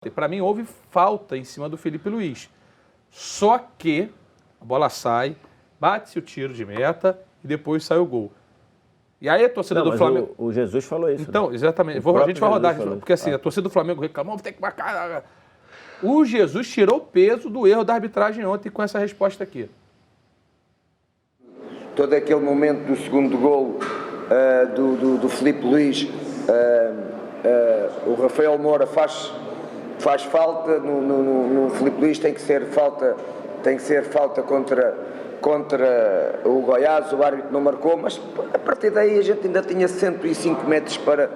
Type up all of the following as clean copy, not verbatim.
Para mim, houve falta em cima do Felipe Luiz. Só que a bola sai, bate-se o tiro de meta e depois sai o gol. E aí a torcida do Flamengo... O Jesus falou isso. Então, né? exatamente. A gente vai rodar, porque assim, a torcida do Flamengo reclamou, tem que marcar... O Jesus tirou o peso do erro da arbitragem ontem com essa resposta aqui. Todo aquele momento do segundo gol do Felipe Luiz, o Rafael Moura faz falta no Felipe Luiz, tem que ser falta contra o Goiás, o árbitro não marcou, mas a partir daí a gente ainda tinha 105 metros para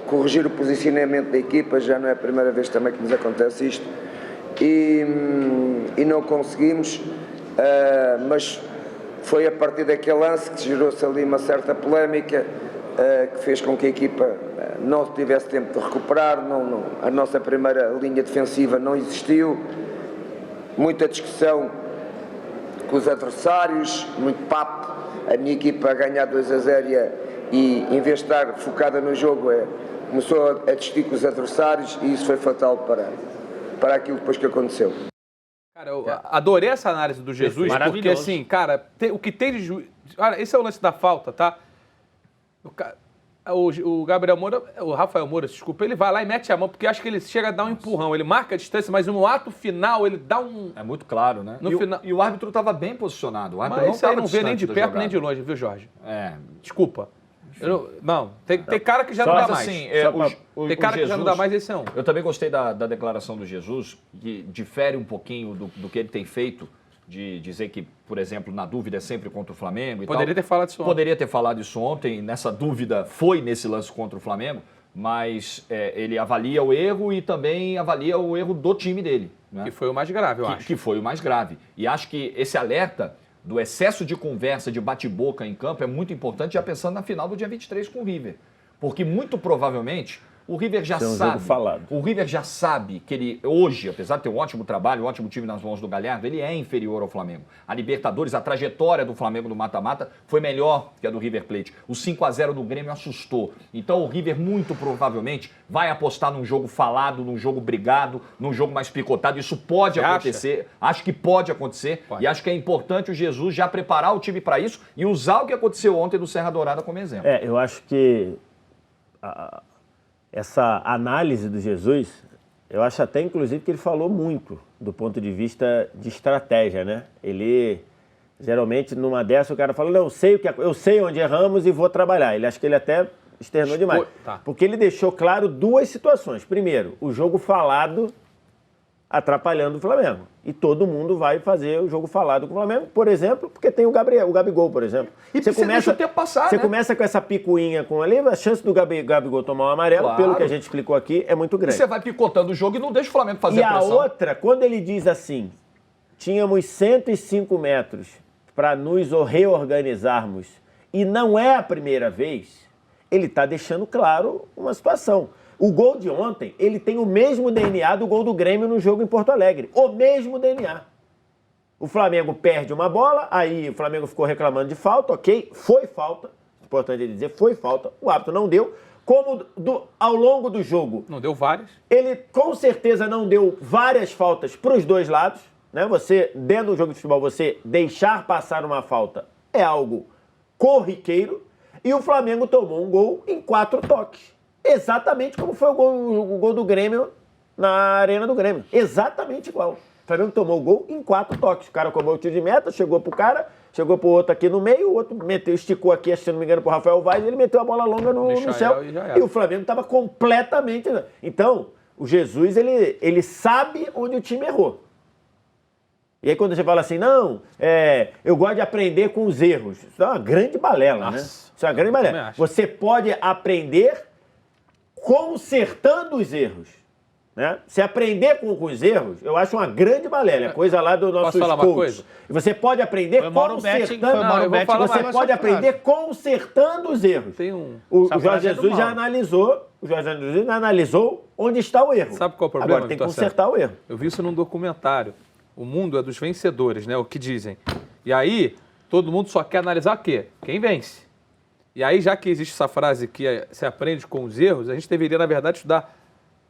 corrigir o posicionamento da equipa, já não é a primeira vez também que nos acontece isto, e não conseguimos, mas foi a partir daquele lance que gerou-se ali uma certa polémica, que fez com que a equipa não tivesse tempo de recuperar, a nossa primeira linha defensiva não existiu, muita discussão com os adversários, muito papo, a minha equipa a ganhar 2-0 e em vez de estar focada no jogo começou a discutir com os adversários e isso foi fatal para aquilo depois que aconteceu. Cara, eu adorei essa análise do Jesus, porque assim, cara, o que tem de juiz... Olha, esse é o lance da falta, tá? O Gabriel Moura, o Rafael Moura, desculpa, ele vai lá e mete a mão, porque acho que ele chega a dar um empurrão, ele marca a distância, mas no ato final ele dá um... É muito claro, né? E o árbitro estava bem posicionado. O árbitro mas isso aí não vê nem de perto nem de longe, viu, Jorge? Desculpa. Tem cara que já não dá mais. Assim, tem cara que já não dá mais, esse é um. Eu também gostei da declaração do Jesus, que difere um pouquinho do que ele tem feito, de dizer que, por exemplo, na dúvida é sempre contra o Flamengo e Poderia ter falado isso ontem. Poderia ter falado isso ontem, nessa dúvida foi nesse lance contra o Flamengo, mas ele avalia o erro e também avalia o erro do time dele. Né? Que foi o mais grave, eu acho. Que foi o mais grave. E acho que esse alerta do excesso de conversa, de bate-boca em campo é muito importante, já pensando na final do dia 23 com o River. Porque muito provavelmente o River já sabe. O River já sabe que ele hoje, apesar de ter um ótimo trabalho, um ótimo time nas mãos do Galhardo, ele é inferior ao Flamengo. A Libertadores, a trajetória do Flamengo no mata-mata foi melhor que a do River Plate. O 5-0 do Grêmio assustou. Então o River muito provavelmente vai apostar num jogo falado, num jogo brigado, num jogo mais picotado. Isso pode acontecer. Acho que pode acontecer. Pode. E acho que é importante o Jesus já preparar o time para isso e usar o que aconteceu ontem do Serra Dourada como exemplo. Eu acho que essa análise do Jesus, eu acho até, inclusive, que ele falou muito do ponto de vista de estratégia, né? Ele, geralmente, numa dessa, o cara fala, não, eu sei onde erramos e vou trabalhar. Ele acho que ele até externou demais. Porque ele deixou claro duas situações. Primeiro, o jogo falado atrapalhando o Flamengo. E todo mundo vai fazer o jogo falado com o Flamengo, por exemplo, porque tem o Gabigol, por exemplo. E você deixa o tempo passar, Você começa com essa picuinha com ali, a chance do Gabigol tomar um amarelo, pelo que a gente explicou aqui, é muito grande. E você vai picotando o jogo e não deixa o Flamengo fazer a pressão. E a outra, quando ele diz assim, tínhamos 105 metros para nos reorganizarmos, e não é a primeira vez, ele está deixando claro uma situação. O gol de ontem, ele tem o mesmo DNA do gol do Grêmio no jogo em Porto Alegre. O mesmo DNA. O Flamengo perde uma bola, aí o Flamengo ficou reclamando de falta, ok? Foi falta, importante ele dizer, foi falta. O árbitro não deu. Como ao longo do jogo... Não deu várias. Ele com certeza não deu várias faltas para os dois lados. Né? Você, dentro do jogo de futebol, você deixar passar uma falta é algo corriqueiro. E o Flamengo tomou um gol em 4 toques. Exatamente como foi o gol do Grêmio na arena do Grêmio. Exatamente igual. O Flamengo tomou o gol em 4 toques. O cara cobrou o tiro de meta, chegou pro cara, chegou pro outro aqui no meio, o outro esticou aqui, se não me engano, pro Rafael Vaz, e ele meteu a bola longa no céu. E o Flamengo estava completamente... Então, o Jesus, ele sabe onde o time errou. E aí quando você fala assim, não, eu gosto de aprender com os erros. Isso é uma grande balela, né? Isso é uma grande balela. Você pode aprender consertando os erros. Né? Se aprender com os erros, eu acho uma grande balela. É coisa lá do nosso coach. E você pode aprender consertando os erros. O Jorge Jesus já analisou onde está o erro. Sabe qual é o problema? Agora tem que consertar o erro. Eu vi isso num documentário. O mundo é dos vencedores, né? O que dizem. E aí, todo mundo só quer analisar o quê? Quem vence. E aí, já que existe essa frase que se aprende com os erros, a gente deveria, na verdade, estudar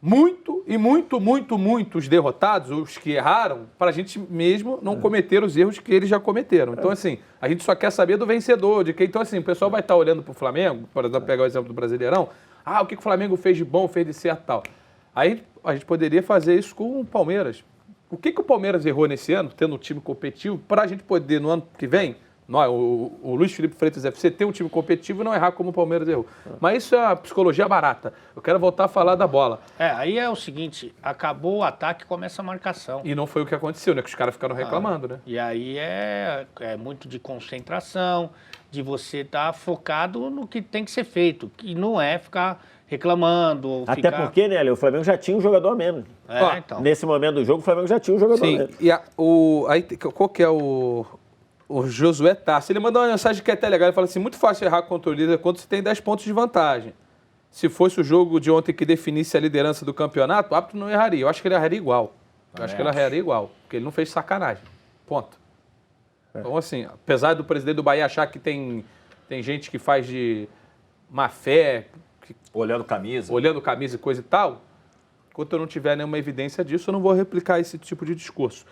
muitos derrotados, os que erraram, para a gente mesmo não cometer os erros que eles já cometeram. Então, assim, a gente só quer saber do vencedor, de quem. Então, assim, o pessoal vai estar olhando para o Flamengo, por exemplo, pegar o exemplo do Brasileirão, o que o Flamengo fez de bom, fez de certo e tal. Aí a gente poderia fazer isso com o Palmeiras. O que o Palmeiras errou nesse ano, tendo um time competitivo, para a gente poder, no ano que vem, o Luiz Felipe Freitas FC ter um time competitivo e não errar como o Palmeiras errou. Mas isso é uma psicologia barata. Eu quero voltar a falar da bola. Aí é o seguinte, acabou o ataque, começa a marcação. E não foi o que aconteceu, né? Que os caras ficaram reclamando, né? E aí é muito de concentração, de você estar focado no que tem que ser feito, que não é ficar reclamando. Ou Até porque, né, o Flamengo já tinha um jogador a menos. Então. Nesse momento do jogo, o Flamengo já tinha um jogador a menos. Sim, e aí, qual que é o Josué Tassi? Ele mandou uma mensagem que é até legal, ele fala assim, muito fácil errar contra o líder quando você tem 10 pontos de vantagem. Se fosse o jogo de ontem que definisse a liderança do campeonato, o árbitro não erraria. Eu acho que ele erraria igual. Porque ele não fez sacanagem. Ponto. Então, assim, apesar do presidente do Bahia achar que tem gente que faz de má fé, olhando camisa e coisa e tal, enquanto eu não tiver nenhuma evidência disso, eu não vou replicar esse tipo de discurso.